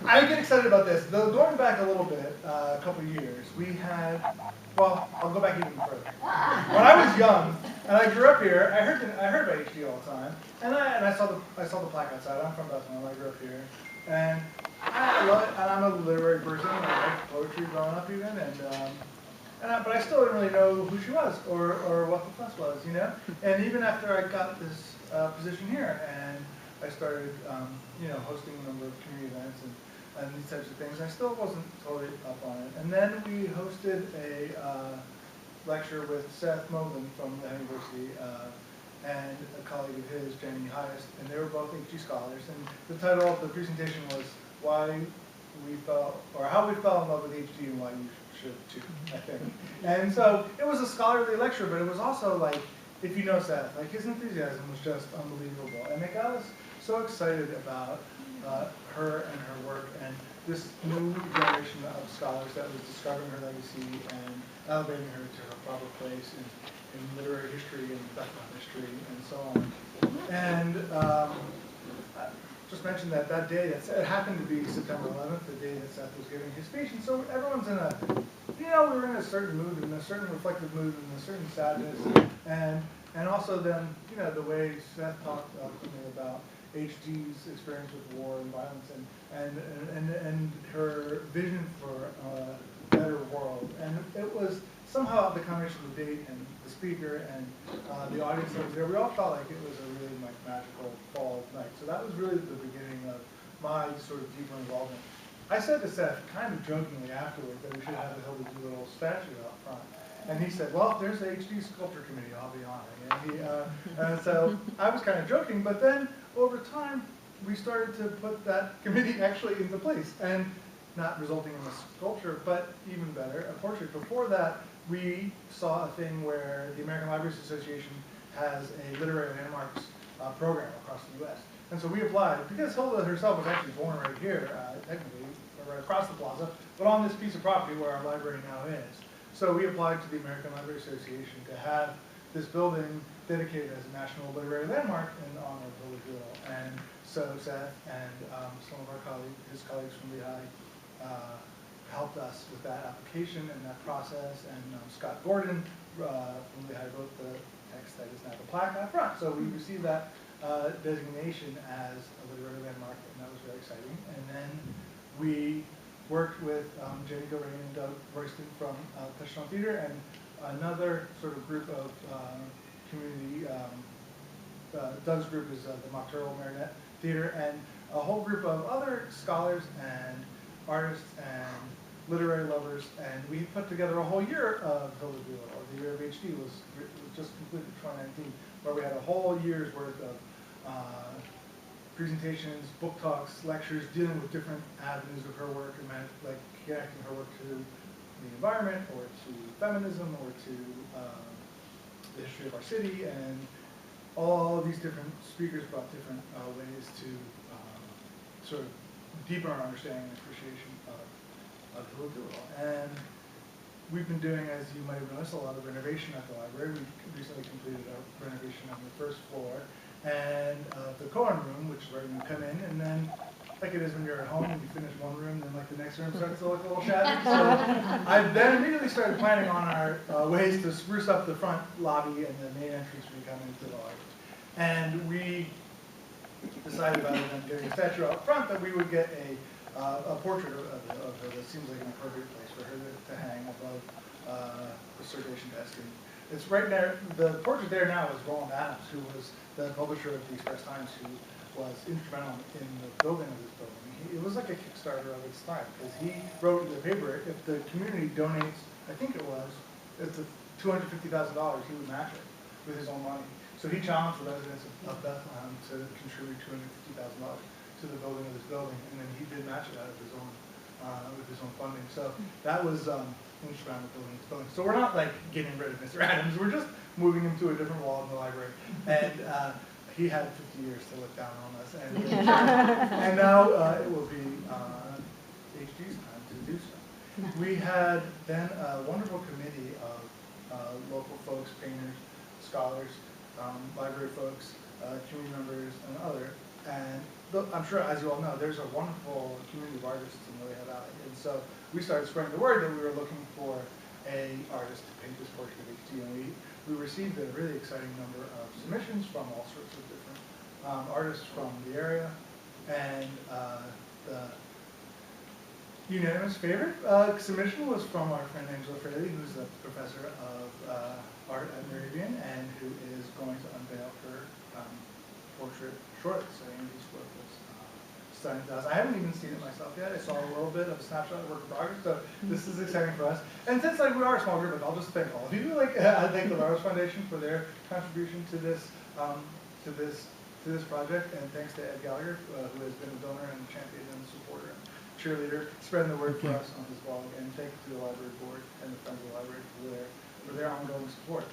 I get excited about this. Though going back a little bit, a couple of years, we had, well, I'll go back even further. When I was young, and I grew up here, I heard about HD all the time, and I saw the plaque outside. I'm from Bethlehem. I grew up here, and I love it. And I'm a literary person. I liked poetry growing up even, but I still didn't really know who she was or what the fuss was, you know. And even after I got this position here, and I started, hosting a number of community events and these types of things, I still wasn't totally up on it. And then we hosted a lecture with Seth Mogan from the University and a colleague of his, Jenny Highest, and they were both HD scholars. And the title of the presentation was "Why We Fell, or How We Fell in Love with HD and Why You Should Too," I think. And so it was a scholarly lecture, but it was also like, if you know Seth, like his enthusiasm was just unbelievable, and it got us so excited about her and her work and this new generation of scholars that was discovering her legacy and elevating her to her proper place in literary history and Bethlehem history and so on. And I just mentioned that day, it happened to be September 11th, the day that Seth was giving his speech, and so everyone's in a, we were in a certain mood, in a certain reflective mood, in a certain sadness, and also then, the way Seth talked to me about HG's experience with war and violence and her vision for a better world. And it was somehow the combination of the date and the speaker and the audience that was there, we all felt like it was a really magical fall night. So that was really the beginning of my sort of deeper involvement. I said to Seth, kind of jokingly afterwards, that we should have a Hilda Doolittle statue out front. And he said, well, if there's the HD sculpture committee, I'll be honoring it. And so I was kind of joking, but then over time, we started to put that committee actually into place, and not resulting in a sculpture, but even better, a portrait. Before that, we saw a thing where the American Libraries Association has a literary landmarks program across the U.S. And so we applied, because Hilda herself was actually born right here, technically, right across the plaza, but on this piece of property where our library now is. So we applied to the American Library Association to have this building dedicated as a national literary landmark in honor of Hilda Doolittle. And so Seth and some of his colleagues from Lehigh helped us with that application and that process. And Scott Gordon from Lehigh wrote the text that is now the plaque out front. So we received that designation as a literary landmark, and that was very exciting. And then we worked with Jenny Gorain and Doug Royston from Touchstone Theater and another sort of group of community, Doug's group is the Mock Turtle Marionette Theater, and a whole group of other scholars and artists and literary lovers, and we put together a whole year of Hilda Doolittle. The year of HD was just completed 2019, where we had a whole year's worth of presentations, book talks, lectures, dealing with different avenues of her work, and like connecting her work to the environment, or to feminism, or to the history of our city, and all of these different speakers brought different ways to sort of deepen our understanding and appreciation of Hilda Doolittle. And we've been doing, as you might have noticed, a lot of renovation at the library. We recently completed a renovation on the first floor, and the Cohen room, which is where you come in, and then, like it is when you're at home, and you finish one room, then like the next room starts to look a little shabby. So I then immediately started planning on our ways to spruce up the front lobby and the main entrance when you come into the library. And we decided, rather than getting a statue out front, that we would get a portrait of her that seems like an appropriate place for her to hang above the circulation desk. And it's right there. The portrait there now is Roland Adams, who was the publisher of the Express Times, who was instrumental in the building of this building. It was like a Kickstarter of its time, because he wrote in the paper, if the community donates, I think it was, it's $250,000, he would match it with his own money. So he challenged the residents of Bethlehem to contribute $250,000 to the building of this building, and then he did match it out of his own with his own funding. So that was instrumental in building this building. So we're not like getting rid of Mr. Adams. We're just moving him to a different wall in the library. And he had 50 years to look down on us, and now it will be HG's time to do so. We had then a wonderful committee of local folks, painters, scholars, library folks, community members, and other. And I'm sure, as you all know, there's a wonderful community of artists artists in the Lehigh Valley. And so we started spreading the word that we were looking for an artist to paint this portrait of H.T. And we received a really exciting number of submissions from all sorts of different artists from the area. And the unanimous favorite submission was from our friend Angela Fraley, who's a professor of art at Meridian and who is going to unveil her portrait shortly. So Andy's work was stunning to us. I haven't even seen it myself yet. I saw a little bit of a snapshot of work in progress, so this is exciting for us. And since we are a small group, I'll just thank all of you. I thank the Laurels Foundation for their contribution to this project, and thanks to Ed Gallagher, who has been a donor and champion and supporter and cheerleader, spreading the word for us on his blog. And thank you to the library board and the Friends of the Library for their ongoing support.